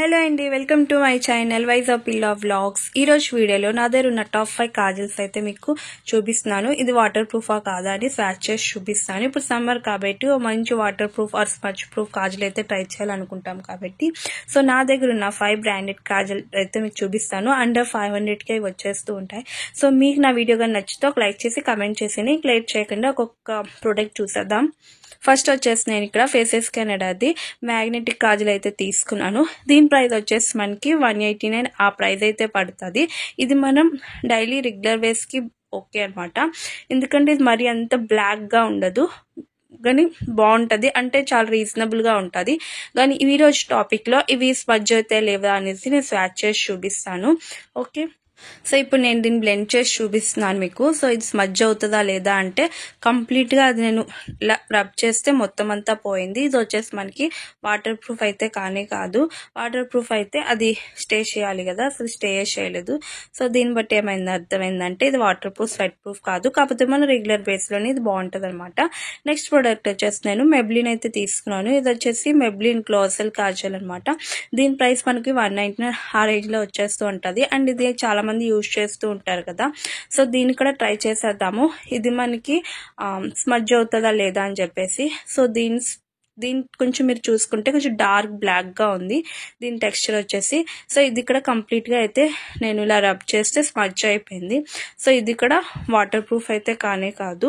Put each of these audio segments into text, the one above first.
Hello అండి, welcome to my channel wise of పిల్లా vlogs. ఈరోజు వీడియోలో నా దగ్గర ఉన్న టాప్ 5 కాజల్స్ అయితే మీకు చూపిస్తున్నాను. ఇది వాటర్ ప్రూఫా కాదా అని స్వాచ్ చేసి చూపిస్తాను. ఇప్పుడు సమ్మర్ కాబట్టి ఓ మంచి waterproof or smudge proof kajal అయితే ట్రై చేయాలనుకుంటాం కాబట్టి సో నా దగ్గర ఉన్న 5 బ్రాండెడ్ కాజల్ అయితే మీకు చూపిస్తాను. అండర్ 500కే వచ్చేస్తూ ఉంటాయి. సో మీకు నా వీడియో కానీ నచ్చితే ఒక లైక్ చేసి కమెంట్ చేసి లేట్ చేయకుండా ఒక్కొక్క ప్రోడక్ట్ చూసేద్దాం. ఫస్ట్ వచ్చేసి నేను ఇక్కడ ఫేసెస్ కెనడాది మ్యాగ్నెటిక్ కాజల్ అయితే తీసుకున్నాను. దీని ప్రైస్ వచ్చేసి మనకి 189 ఆ ప్రైస్ అయితే పడుతుంది. ఇది మనం డైలీ రెగ్యులర్ వేస్ కి ఓకే అనమాట. ఎందుకంటే ఇది మరి అంత బ్లాక్ గా ఉండదు కానీ బాగుంటది, అంటే చాలా రీజనబుల్ గా ఉంటది. కానీ ఈ రోజు టాపిక్ లో ఇవి స్మజ్ అయితే లేవా అనేసి నేను స్వాచ్ చేసి చూపిస్తాను. ఓకే, సో ఇప్పుడు నేను దీన్ని బ్లెండ్ చేసి చూపిస్తున్నాను మీకు. సో ఇది స్మజ్ అవుతుందా లేదా అంటే కంప్లీట్ గా అది నేను ఇలా రబ్ చేస్తే మొత్తం అంతా పోయింది. ఇది వచ్చేసి మనకి వాటర్ ప్రూఫ్ అయితే కానే కాదు. వాటర్ ప్రూఫ్ అయితే అది స్టే చేయాలి కదా, అసలు స్టే చేయలేదు. సో దీన్ని బట్టి ఏమైంది అర్థమైందంటే ఇది వాటర్ ప్రూఫ్ స్వెట్ ప్రూఫ్ కాదు, కాకపోతే మన రెగ్యులర్ బేస్ లోనే ఇది బాగుంటది అనమాట. నెక్స్ట్ ప్రోడక్ట్ వచ్చేసి నేను మెబ్లిన్ అయితే తీసుకున్నాను. ఇది వచ్చేసి మెబ్లిన్ గ్లాసెల్ కాజల్ అనమాట. దీని ప్రైస్ మనకి 199 ఆ రేంజ్ లో వచ్చేస్తూ ఉంటది. అండ్ ఇది చాలా మంది యూజ్ చేస్తూ ఉంటారు కదా, సో దీన్ని కూడా ట్రై చేసేద్దాము. ఇది మనకి స్మజ్ అవుతుందా లేదా అని చెప్పేసి. సో దీని కొంచెం మీరు చూసుకుంటే కొంచెం డార్క్ బ్లాక్ గా ఉంది దీని టెక్స్చర్ వచ్చేసి. సో ఇది కూడా కంప్లీట్ గా అయితే నేను ఇలా రబ్ చేస్తే స్మజ్ అయిపోయింది. సో ఇది కూడా వాటర్ ప్రూఫ్ అయితే కానే కాదు.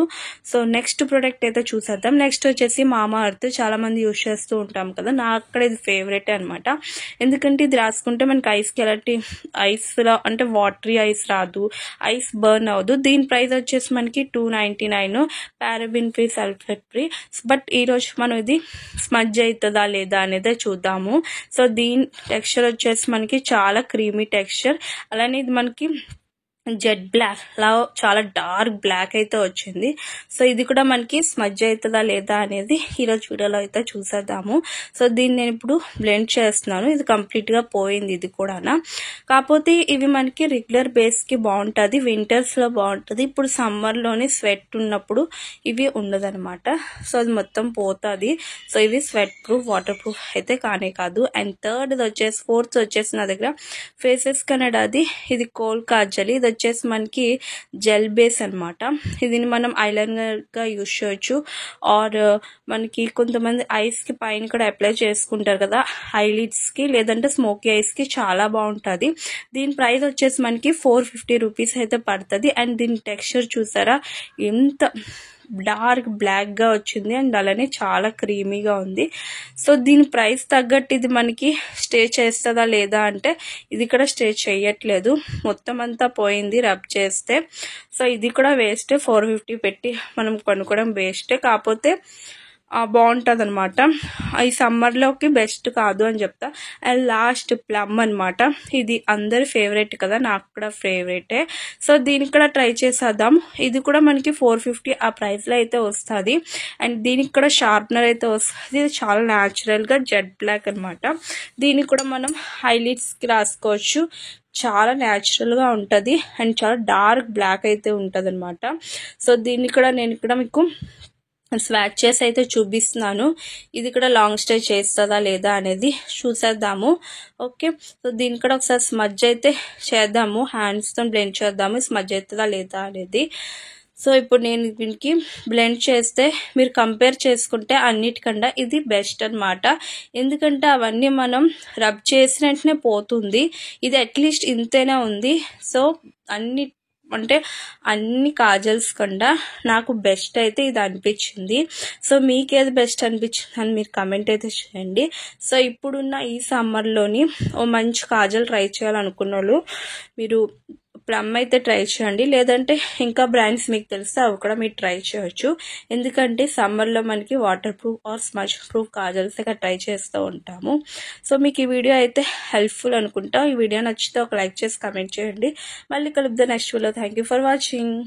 సో నెక్స్ట్ ప్రోడక్ట్ అయితే చూసేద్దాం. నెక్స్ట్ వచ్చేసి మామా అర్త్ చాలా మంది యూజ్ చేస్తూ ఉంటాం కదా, నాకు అక్కడ ఇది ఫేవరెట్ అనమాట. ఎందుకంటే ఇది రాసుకుంటే మనకి ఐస్ కి ఎలాంటి ఐస్ లా అంటే వాటరీ ఐస్ రాదు, ఐస్ బర్న్ అవ్వదు. దీని ప్రైస్ వచ్చేసి మనకి 299 paraben free sulphate free. But ఈ రోజు మనం ఇది స్మజ్ అవుతుందా లేదా అనేది చూద్దాము. సో దీని టెక్స్చర్ వచ్చేసి మనకి చాలా క్రీమీ టెక్స్చర్, అలానే ఇది మనకి జెడ్ బ్లాక్ లా చాలా డార్క్ బ్లాక్ అయితే వచ్చింది. సో ఇది కూడా మనకి స్మజ్ అవుతుందా లేదా అనేది ఈరోజు వీడియోలో అయితే చూసేద్దాము. సో దీన్ని నేను ఇప్పుడు బ్లెండ్ చేస్తున్నాను. ఇది కంప్లీట్ గా పోయింది ఇది కూడా. కాకపోతే ఇవి మనకి రెగ్యులర్ బేస్ కి బాగుంటది, వింటర్స్ లో బాగుంటది. ఇప్పుడు సమ్మర్ లోనే స్వెట్ ఉన్నప్పుడు ఇవి ఉండదన్నమాట. సో అది మొత్తం పోతుంది. సో ఇవి స్వెట్ ప్రూఫ్ వాటర్ ప్రూఫ్ అయితే కానే కాదు. అండ్ ఫోర్త్ వచ్చేసి నా దగ్గర ఫేసెస్ కెనడాది ఇది కోల్ కాజల్. ఇది వచ్చేసి మనకి జెల్ బేస్ అనమాట. ఇది మనం ఐలైనర్ గా యూజ్ చేయొచ్చు, ఆర్ మనకి కొంతమంది ఐస్ కి పైన కూడా అప్లై చేసుకుంటారు కదా ఐలిడ్స్ కి, లేదంటే స్మోకీ ఐస్ కి చాలా బాగుంటది. దీని ప్రైస్ వచ్చేసి మనకి 450 రూపీస్ అయితే పడుతుంది. అండ్ దీని టెక్స్చర్ చూసారా ఎంత డార్క్ బ్లాక్ గా వచ్చింది, అండ్ అలానే చాలా క్రీమీగా ఉంది. సో దీని ప్రైస్ తగ్గట్టు ఇది మనకి స్టే చేస్తుందా లేదా అంటే ఇది కూడా స్టే చేయట్లేదు, మొత్తం అంతా పోయింది రబ్ చేస్తే. సో ఇది కూడా వేస్ట్, 450 పెట్టి మనం కొనుక్కోవడం వేస్టే. కాకపోతే బాగుంటది అనమాట. ఈ సమ్మర్ లోకి బెస్ట్ కాదు అని చెప్తా. అండ్ లాస్ట్ ప్లమ్ అనమాట. ఇది అందరి ఫేవరెట్ కదా, నాకు కూడా ఫేవరెటే. సో దీనికి కూడా ట్రై చేసేద్దాం. ఇది కూడా మనకి 450 ఆ ప్రైస్ లో అయితే వస్తుంది. అండ్ దీనికి కూడా షార్ప్నర్ అయితే వస్తుంది. ఇది చాలా న్యాచురల్ గా జెడ్ బ్లాక్ అనమాట. దీనికి కూడా మనం హైలైట్స్ కి రాసుకోవచ్చు, చాలా న్యాచురల్ గా ఉంటది అండ్ చాలా డార్క్ బ్లాక్ అయితే ఉంటది అనమాట. సో దీన్ని కూడా నేను ఇక్కడ మీకు స్వాచ్ చేసి అయితే చూపిస్తున్నాను. ఇది కూడా లాంగ్ స్టే చేస్తుందా లేదా అనేది చూసేద్దాము. ఓకే, సో దీన్ని కూడా ఒకసారి స్మజ్ అయితే చేద్దాము, హ్యాండ్స్ తో బ్లెండ్ చేద్దాము స్మజ్ అవుతుందా లేదా అనేది. సో ఇప్పుడు నేను దీనికి బ్లెండ్ చేస్తే మీరు కంపేర్ చేసుకుంటే అన్నిటికన్నా ఇది బెస్ట్ అనమాట. ఎందుకంటే అవన్నీ మనం రబ్ చేసిన వెంటనే పోతుంది, ఇది అట్లీస్ట్ ఇంతైనా ఉంది. సో అన్ని కాజల్స్ కన్నా నాకు బెస్ట్ అయితే ఇది అనిపించింది. సో మీకేది బెస్ట్ అనిపించింది అని మీరు కమెంట్ అయితే చేయండి. సో ఇప్పుడున్న ఈ సమ్మర్లోని ఓ మంచి కాజల్ ట్రై చేయాలనుకున్న వాళ్ళు మీరు ప్లమ్ అయితే ట్రై చేయండి, లేదంటే ఇంకా బ్రాండ్స్ మీకు తెలిస్తే అవి కూడా మీరు ట్రై చేయొచ్చు. ఎందుకంటే సమ్మర్లో మనకి waterproof or smudge proof kajals ఇక్కడ ట్రై చేస్తూ ఉంటాము. సో మీకు ఈ వీడియో అయితే హెల్ప్ఫుల్ అనుకుంటా. ఈ వీడియో నచ్చితే ఒక లైక్ చేసి కమెంట్ చేయండి. మళ్ళీ కలుద్దాం next video. Thank you for watching.